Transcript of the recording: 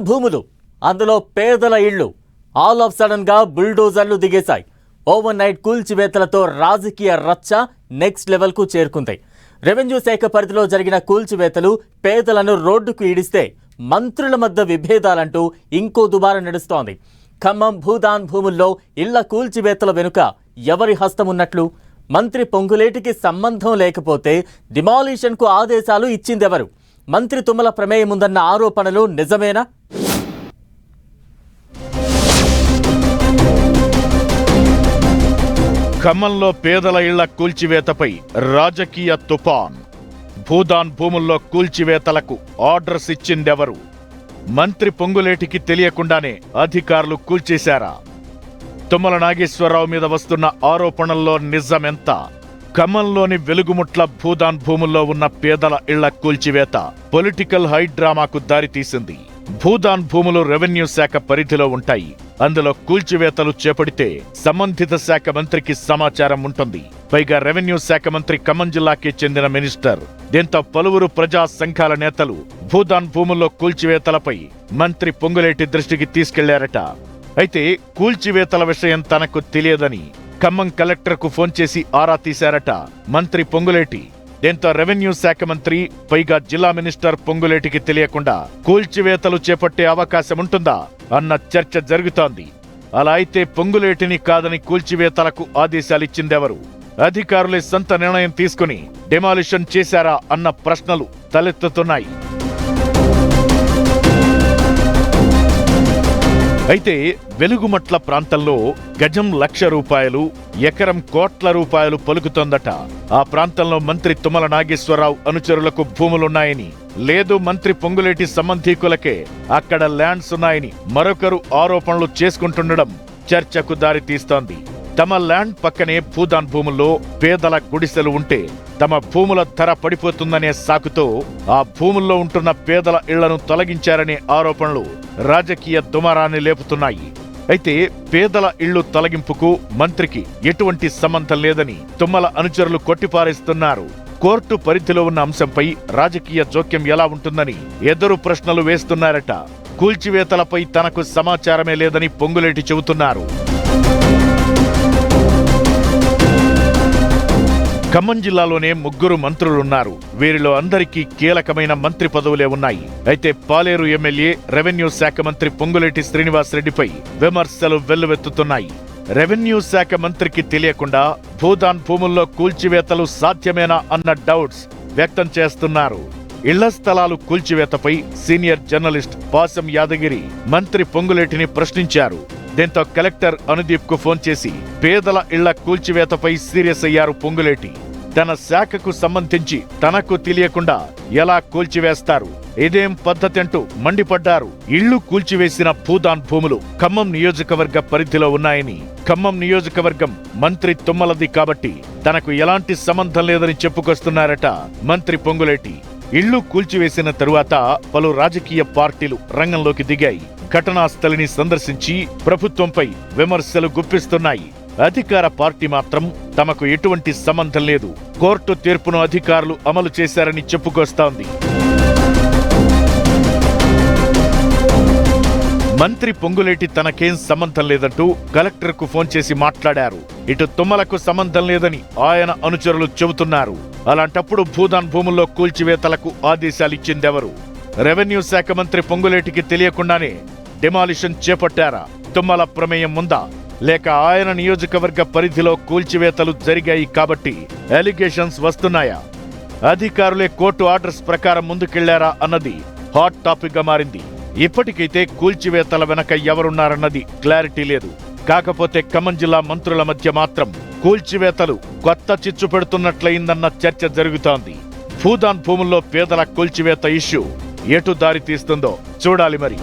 భూములు అందులో పేదల ఇళ్లు ఆల్ ఆఫ్ సడన్ గా బుల్డోజర్లు దిగేశాయి. ఓవర్ నైట్ కూల్చివేతలతో రాజకీయ రచ్చ నెక్స్ట్ లెవెల్ కు చేరుకుంది. రెవెన్యూ శాఖ పరిధిలో జరిగిన కూల్చివేతలు పేదలను రోడ్డుకు ఈడిస్తే మంత్రుల మధ్య విభేదాలంటూ ఇంకో దుబారా నడుస్తోంది. ఖమ్మం భూదాన్ భూముల్లో ఇళ్ల కూల్చివేతల వెనుక ఎవరి హస్తం ఉన్నట్లు? మంత్రి పొంగులేటికి సంబంధం లేకపోతే డిమాలిషన్ కు ఆదేశాలు ఇచ్చిందెవరు? మంత్రి తుమ్మల ప్రమేయం ఉందన్న ఆరోపణలు నిజమేనా? ఖమ్మంలో పేదల ఇళ్ల కూల్చివేతపై రాజకీయ తుఫాన్. భూదాన్ భూముల్లో కూల్చివేతలకు ఆర్డర్స్ ఇచ్చిందెవరు? మంత్రి పొంగులేటికి తెలియకుండానే అధికారులు కూల్చేశారా? తుమ్మల నాగేశ్వరరావు మీద వస్తున్న ఆరోపణల్లో నిజమెంత? ఖమ్మంలోని వెలుగుముట్ల భూదాన్ భూముల్లో ఉన్న పేదల ఇళ్ల కూల్చివేత పొలిటికల్ హైడ్రామాకు దారితీసింది. భూదాన్ భూములు రెవెన్యూ శాఖ పరిధిలో ఉంటాయి. అందులో కూల్చివేతలు చేపడితే సంబంధిత శాఖ మంత్రికి సమాచారం ఉంటుంది. పైగా రెవెన్యూ శాఖ మంత్రి ఖమ్మం జిల్లాకే చెందిన మినిస్టర్. దీంతో పలువురు ప్రజా సంఘాల నేతలు భూదాన్ భూముల్లో కూల్చివేతలపై మంత్రి పొంగులేటి దృష్టికి తీసుకెళ్లారట. అయితే కూల్చివేతల విషయం తనకు తెలియదని ఖమ్మం కలెక్టర్కు ఫోన్ చేసి ఆరా తీశారట మంత్రి పొంగులేటి. దీంతో రెవెన్యూ శాఖ మంత్రి, పైగా జిల్లా మినిస్టర్ పొంగులేటికి తెలియకుండా కూల్చివేతలు చేపట్టే అవకాశముంటుందా అన్న చర్చ జరుగుతోంది. అలా అయితే పొంగులేటిని కాదని కూల్చివేతలకు ఆదేశాలిచ్చిందెవరు? అధికారులే సొంత నిర్ణయం తీసుకుని డిమాలిషన్ చేశారా అన్న ప్రశ్నలు తలెత్తుతున్నాయి. అయితే వెలుగుమట్ల ప్రాంతంలో గజం ₹1,00,000, ఎకరం కోట్ల రూపాయలు పలుకుతోందట. ఆ ప్రాంతంలో మంత్రి తుమ్మల నాగేశ్వరరావు అనుచరులకు భూములున్నాయని, లేదు మంత్రి పొంగులేటి సంబంధీకులకే అక్కడ ల్యాండ్స్ ఉన్నాయని మరొకరు ఆరోపణలు చేసుకుంటుండడం చర్చకు దారితీస్తోంది. తమ ల్యాండ్ పక్కనే భూదాన్ భూముల్లో పేదల గుడిసెలు ఉంటే తమ భూముల ధర పడిపోతుందనే సాకుతో ఆ భూముల్లో ఉంటున్న పేదల ఇళ్లను తొలగించారనే ఆరోపణలు రాజకీయ దుమారాన్ని లేపుతున్నాయి. అయితే పేదల ఇళ్లు తొలగింపుకు మంత్రికి ఎటువంటి సంబంధం లేదని తుమ్మల అనుచరులు కొట్టిపారేస్తున్నారు. కోర్టు పరిధిలో ఉన్న అంశంపై రాజకీయ జోక్యం ఎలా ఉంటుందని ఎదురు ప్రశ్నలు వేస్తున్నారట. కూల్చివేతలపై తనకు సమాచారమే లేదని పొంగులేటి చెబుతున్నారు. ఖమ్మం జిల్లాలోనే 3 మంత్రులున్నారు. వీరిలో అందరికీ కీలకమైన మంత్రి పదవులే ఉన్నాయి. అయితే పాలేరు ఎమ్మెల్యే, రెవెన్యూ శాఖ మంత్రి పొంగులేటి శ్రీనివాసరెడ్డిపై విమర్శలు వెల్లువెత్తుతున్నాయి. రెవెన్యూ శాఖ మంత్రికి తెలియకుండా భూదాన్ భూముల్లో కూల్చివేతలు సాధ్యమేనా అన్న డౌట్స్ వ్యక్తం చేస్తున్నారు. ఇళ్ల స్థలాలు కూల్చివేతపై సీనియర్ జర్నలిస్ట్ పాసం యాదగిరి మంత్రి పొంగులేటిని ప్రశ్నించారు. దీంతో కలెక్టర్ అనుదీప్ కు ఫోన్ చేసి పేదల ఇళ్ల కూల్చివేతపై సీరియస్ అయ్యారు పొంగులేటి. తన శాఖకు సంబంధించి తనకు తెలియకుండా ఎలా కూల్చివేస్తారు, ఇదేం పద్ధతి అంటూ మండిపడ్డారు. ఇళ్లు కూల్చివేసిన భూదాన్ భూములు ఖమ్మం నియోజకవర్గ పరిధిలో ఉన్నాయని, ఖమ్మం నియోజకవర్గం మంత్రి తుమ్మలది కాబట్టి తనకు ఎలాంటి సంబంధం లేదని చెప్పుకొస్తున్నారట మంత్రి పొంగులేటి. ఇళ్లు కూల్చివేసిన తరువాత పలు రాజకీయ పార్టీలు రంగంలోకి దిగాయి. ఘటనా స్థలిని సందర్శించి ప్రభుత్వంపై విమర్శలు గుప్పిస్తున్నాయి. అధికార పార్టీ మాత్రం తమకు ఎటువంటి సంబంధం లేదు, కోర్టు తీర్పును అధికారులు అమలు చేశారని చెప్పుకొస్తోంది. మంత్రి పొంగులేటి తనకేం సంబంధం లేదంటూ కలెక్టర్కు ఫోన్ చేసి మాట్లాడారు. ఇటు తుమ్మలకు సంబంధం లేదని ఆయన అనుచరులు చెబుతున్నారు. అలాంటప్పుడు భూదాన్ భూముల్లో కూల్చివేతలకు ఆదేశాలిచ్చిందెవరు? రెవెన్యూ శాఖ మంత్రి పొంగులేటికి తెలియకుండానే డిమాలిషన్ చేపట్టారా? తుమ్మల ప్రమేయం ఉందా? లేక ఆయన నియోజకవర్గ పరిధిలో కూల్చివేతలు జరిగాయి కాబట్టి అలిగేషన్స్ వస్తున్నాయా? అధికారులే కోర్టు ఆర్డర్స్ ప్రకారం ముందుకెళ్లారా అన్నది హాట్ టాపిక్ గా మారింది. ఇప్పటికైతే కూల్చివేతల వెనక ఎవరున్నారన్నది క్లారిటీ లేదు. కాకపోతే ఖమ్మం జిల్లా మంత్రుల మధ్య మాత్రం కూల్చివేతలు కొత్త చిచ్చు పెడుతున్నట్లయిందన్న చర్చ జరుగుతోంది. భూదాన్ భూముల్లో పేదల కూల్చివేత ఇష్యూ ఎటు దారి తీస్తుందో చూడాలి మరి.